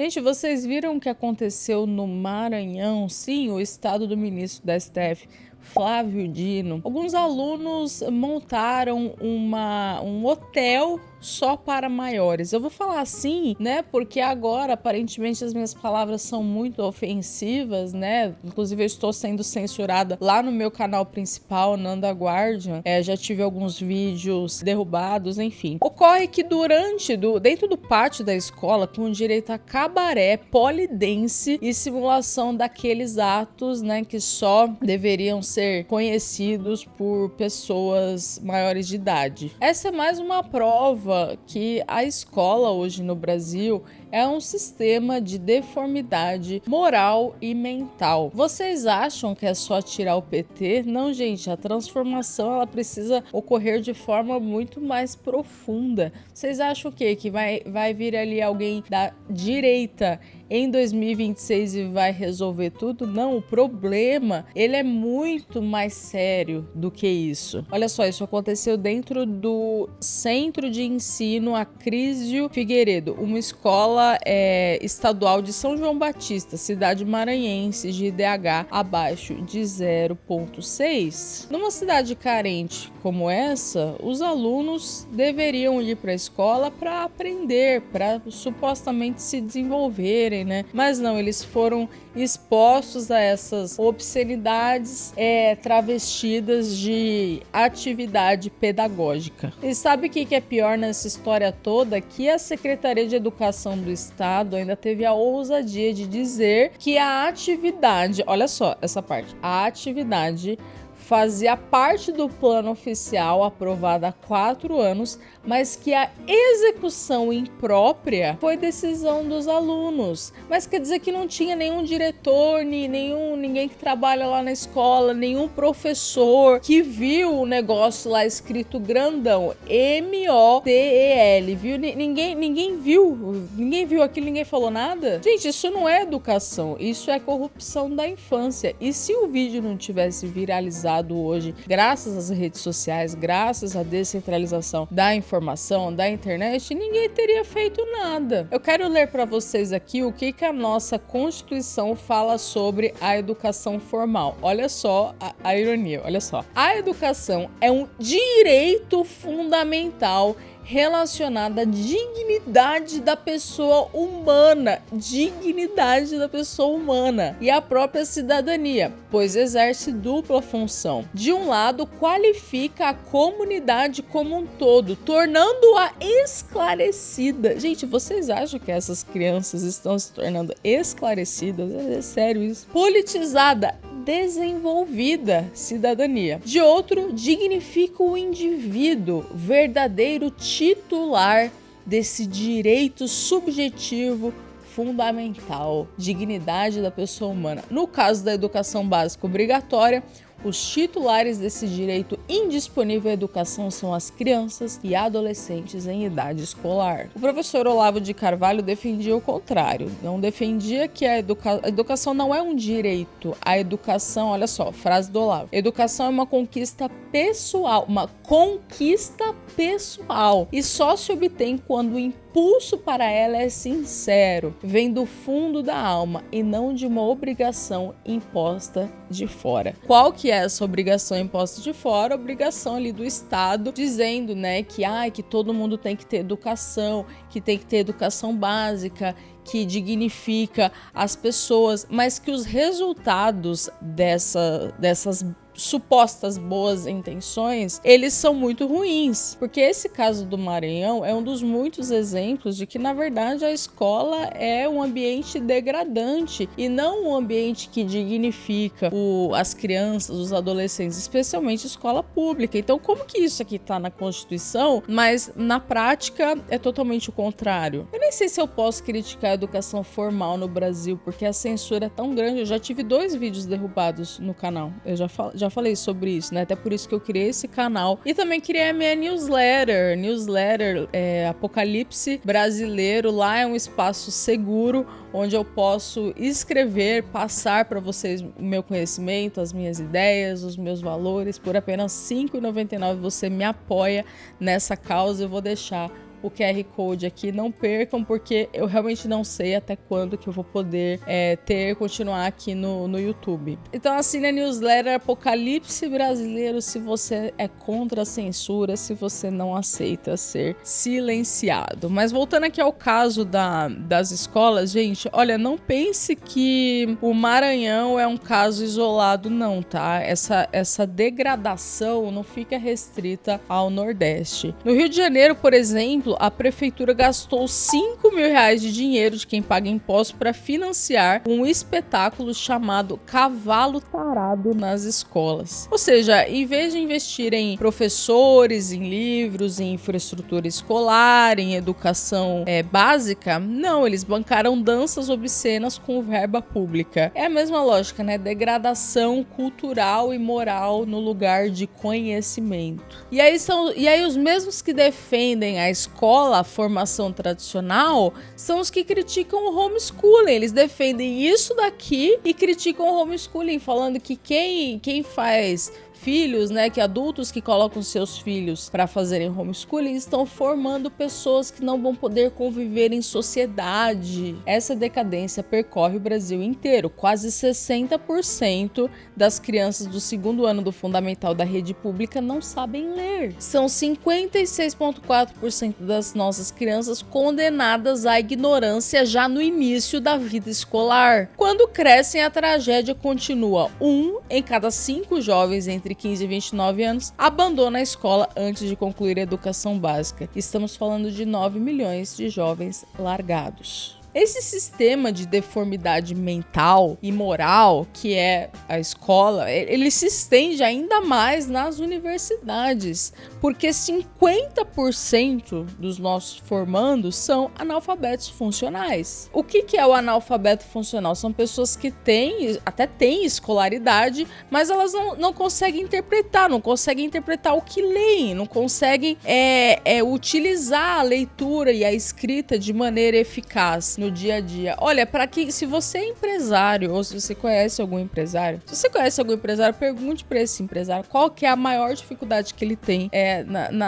Gente, vocês viram o que aconteceu no Maranhão? Sim, o estado do ministro da STF, Flávio Dino. Alguns alunos montaram um hotel só para maiores. Eu vou falar assim, né? Porque agora, aparentemente, as minhas palavras são muito ofensivas, né? Inclusive, eu estou sendo censurada lá no meu canal principal, Nanda Guardian. Já tive alguns vídeos derrubados, enfim. Ocorre que dentro do pátio da escola, com direito a cabaré, polidense e simulação daqueles atos, né? Que só deveriam ser conhecidos por pessoas maiores de idade. Essa é mais uma prova que a escola hoje no Brasil é um sistema de deformidade moral e mental. Vocês acham que é só tirar o PT? Não, gente, a transformação ela precisa ocorrer de forma muito mais profunda. Vocês acham o quê? Que vai vir ali alguém da direita em 2026 e vai resolver tudo? Não, o problema, ele é muito mais sério do que isso. Olha só, isso aconteceu dentro do Centro de Ensino Acrísio Figueiredo, uma escola estadual de São João Batista, cidade maranhense, de IDH abaixo de 0,6. Numa cidade carente como essa, os alunos deveriam ir para a escola para aprender, para supostamente se desenvolverem, né? Mas não, eles foram expostos a essas obscenidades travestidas de atividade pedagógica. E sabe o que é pior nessa história toda? Que a Secretaria de Educação do Estado ainda teve a ousadia de dizer que a atividade, olha só essa parte, a atividade fazia parte do plano oficial aprovado há 4 anos, mas que a execução imprópria foi decisão dos alunos. Mas quer dizer que não tinha nenhum diretor, ninguém que trabalha lá na escola, nenhum professor que viu o negócio lá escrito grandão, MOTEL, viu? Ninguém viu aquilo, ninguém falou nada? Gente, isso não é educação, isso é corrupção da infância. E se o vídeo não tivesse viralizado hoje, graças às redes sociais, graças à descentralização da informação, da internet, ninguém teria feito nada. Eu quero ler para vocês aqui o que a nossa Constituição fala sobre a educação formal. Olha só a ironia, olha só. A educação é um direito fundamental relacionada à dignidade da pessoa humana, e à própria cidadania, pois exerce dupla função. De um lado, qualifica a comunidade como um todo, tornando-a esclarecida. Gente, vocês acham que essas crianças estão se tornando esclarecidas? É sério isso? Politizada, desenvolvida cidadania. De outro, dignifica o indivíduo, verdadeiro titular desse direito subjetivo fundamental, dignidade da pessoa humana. No caso da educação básica obrigatória, os titulares desse direito indisponível à educação são as crianças e adolescentes em idade escolar. O professor Olavo de Carvalho defendia o contrário. Não defendia que a educação não é um direito. A educação, olha só, frase do Olavo. Educação é uma conquista pessoal, e só se obtém quando o impulso para ela é sincero, vem do fundo da alma e não de uma obrigação imposta de fora. Qual que é essa obrigação imposta de fora? A obrigação ali do Estado dizendo, né, que todo mundo tem que ter educação, que tem que ter educação básica, que dignifica as pessoas, mas que os resultados dessas supostas boas intenções, eles são muito ruins, porque esse caso do Maranhão é um dos muitos exemplos de que, na verdade, a escola é um ambiente degradante e não um ambiente que dignifica as crianças, os adolescentes, especialmente escola pública. Então, como que isso aqui tá na Constituição, mas na prática é totalmente o contrário? Eu nem sei se eu posso criticar a educação formal no Brasil, porque a censura é tão grande. Eu já tive 2 vídeos derrubados no canal, eu já falei sobre isso, né? Até por isso que eu criei esse canal. E também criei a minha newsletter Apocalipse Brasileiro. Lá é um espaço seguro onde eu posso escrever, passar para vocês o meu conhecimento, as minhas ideias, os meus valores. Por apenas R$ 5,99 você me apoia nessa causa. Eu vou deixar o QR Code aqui, não percam, porque eu realmente não sei até quando que eu vou poder continuar aqui no YouTube. Então assine a newsletter Apocalipse Brasileiro se você é contra a censura, se você não aceita ser silenciado. Mas voltando aqui ao caso das escolas, gente, olha, não pense que o Maranhão é um caso isolado, não, tá? Essa degradação não fica restrita ao Nordeste. No Rio de Janeiro, por exemplo, a prefeitura gastou 5 mil reais de dinheiro de quem paga imposto para financiar um espetáculo chamado Cavalo Tarado nas escolas. Ou seja, em vez de investir em professores, em livros, em infraestrutura escolar, em educação básica, não, eles bancaram danças obscenas com verba pública. É a mesma lógica, né? Degradação cultural e moral no lugar de conhecimento. E aí os mesmos que defendem a escola, a formação tradicional, são os que criticam o homeschooling. Eles defendem isso daqui e criticam o homeschooling, falando que quem faz filhos, né, que adultos que colocam seus filhos para fazerem homeschooling estão formando pessoas que não vão poder conviver em sociedade. Essa decadência percorre o Brasil inteiro. Quase 60% das crianças do segundo ano do fundamental da rede pública não sabem ler. São 56,4% das nossas crianças condenadas à ignorância já no início da vida escolar. Quando crescem, a tragédia continua. 1 em cada 5 jovens entre 15 e 29 anos abandona a escola antes de concluir a educação básica. Estamos falando de 9 milhões de jovens largados. Esse sistema de deformidade mental e moral que é a escola, ele se estende ainda mais nas universidades, porque 50% dos nossos formandos são analfabetos funcionais. O que é o analfabeto funcional? São pessoas que até têm escolaridade, mas elas não conseguem interpretar o que leem, não conseguem utilizar a leitura e a escrita de maneira eficaz no dia a dia. Olha, se você é empresário ou se você conhece algum empresário, pergunte para esse empresário qual que é a maior dificuldade que ele tem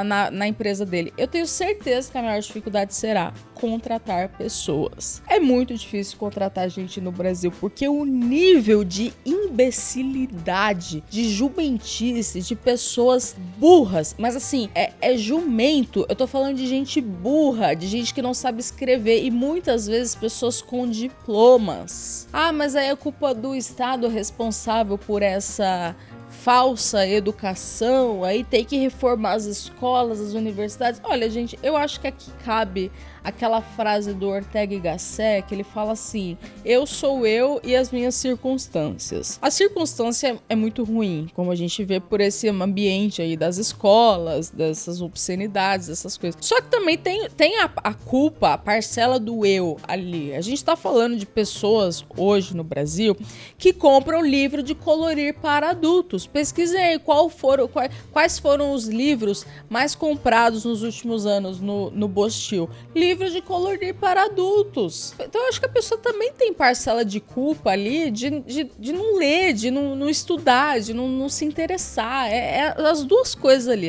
na empresa dele. Eu tenho certeza que a maior dificuldade será contratar pessoas. É muito difícil contratar gente no Brasil, porque o nível de imbecilidade, de jumentice, de pessoas burras, mas assim, é jumento, eu tô falando de gente burra, de gente que não sabe escrever e muitas vezes pessoas com diplomas. Ah, mas aí é culpa do Estado responsável por essa falsa educação, aí tem que reformar as escolas, as universidades. Olha, gente, eu acho que aqui cabe aquela frase do Ortega y Gasset, que ele fala assim: eu sou eu e as minhas circunstâncias. A circunstância é muito ruim, como a gente vê por esse ambiente aí das escolas, dessas obscenidades, essas coisas. Só que também tem a culpa, a parcela do eu ali. A gente tá falando de pessoas hoje no Brasil que compram livro de colorir para adultos. Pesquisem aí quais foram os livros mais comprados nos últimos anos no Bostil. Livro de colorir para adultos. Então eu acho que a pessoa também tem parcela de culpa ali de não ler, de não estudar, de não se interessar. As duas coisas ali.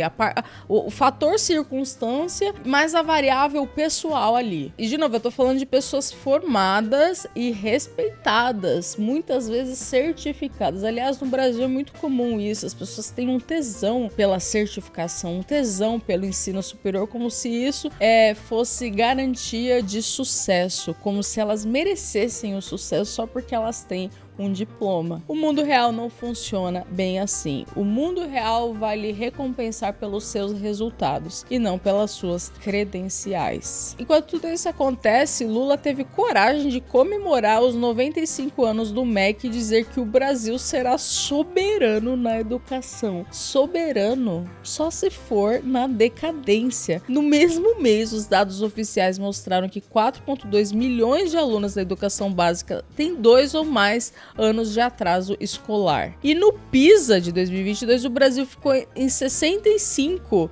O fator circunstância mais a variável pessoal ali. E de novo, eu tô falando de pessoas formadas e respeitadas, muitas vezes certificadas. Aliás, no Brasil é muito comum isso. As pessoas têm um tesão pela certificação, um tesão pelo ensino superior, como se isso fosse garantia de sucesso, como se elas merecessem o sucesso só porque elas têm um diploma. O mundo real não funciona bem assim. O mundo real vai lhe recompensar pelos seus resultados e não pelas suas credenciais. Enquanto tudo isso acontece, Lula teve coragem de comemorar os 95 anos do MEC e dizer que o Brasil será soberano na educação. Soberano só se for na decadência. No mesmo mês, os dados oficiais mostraram que 4,2 milhões de alunos da educação básica têm 2 ou mais anos de atraso escolar. E no PISA de 2022, o Brasil ficou em 65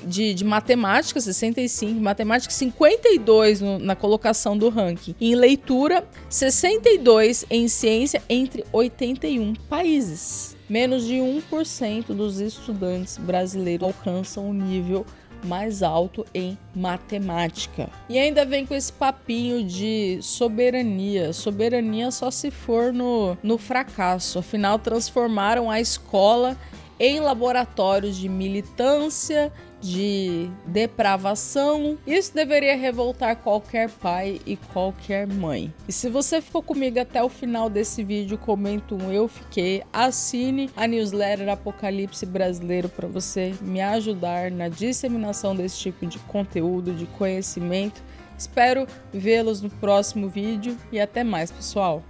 de matemática, 65, matemática 52 na colocação do ranking. Em leitura, 62 em ciência entre 81 países. Menos de 1% dos estudantes brasileiros alcançam o nível mais alto em matemática. E ainda vem com esse papinho de soberania. Soberania só se for no fracasso. Afinal, transformaram a escola em laboratórios de militância, de depravação. Isso deveria revoltar qualquer pai e qualquer mãe. E se você ficou comigo até o final desse vídeo, comenta um eu fiquei, assine a newsletter Apocalipse Brasileiro para você me ajudar na disseminação desse tipo de conteúdo, de conhecimento. Espero vê-los no próximo vídeo e até mais, pessoal!